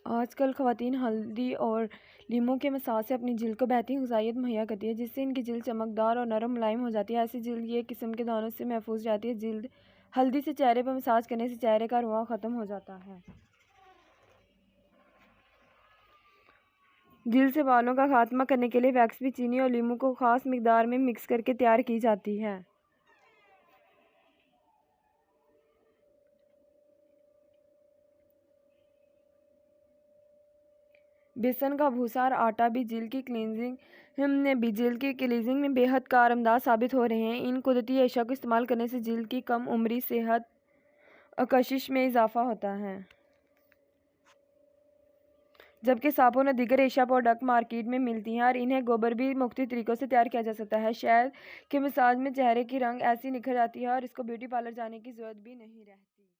آج کل خواتین ہلدی اور لیموں کے مساج سے اپنی جلد کو بہترین غذائیت مہیا کرتی ہے، جس سے ان کی جلد چمکدار اور نرم ملائم ہو جاتی ہے۔ ایسی جلد یہ قسم کے دانوں سے محفوظ رہتی ہے۔ جلد ہلدی سے چہرے پر مساج کرنے سے چہرے کا رواں ختم ہو جاتا ہے۔ جلد سے بالوں کا خاتمہ کرنے کے لیے ویکس بھی چینی اور لیموں کو خاص مقدار میں مکس کرکے تیار کی جاتی ہے۔ بیسن کا بھوسا اور آٹا بھی جلد کی کلینزنگ میں بے حد کارآمد ثابت ہو رہے ہیں۔ ان قدرتی اشیاء کو استعمال کرنے سے جلد کی کم عمری، صحت اور کشش میں اضافہ ہوتا ہے۔ جبکہ صابن اور دیگر اشیاء پروڈکٹ مارکیٹ میں ملتی ہیں اور انہیں گوبر بھی مختلف طریقوں سے تیار کیا جا سکتا ہے۔ شہد کے مساج میں چہرے کی رنگ ایسی نکھر جاتی ہے اور اس کو بیوٹی پارلر جانے کی ضرورت بھی نہیں رہتی۔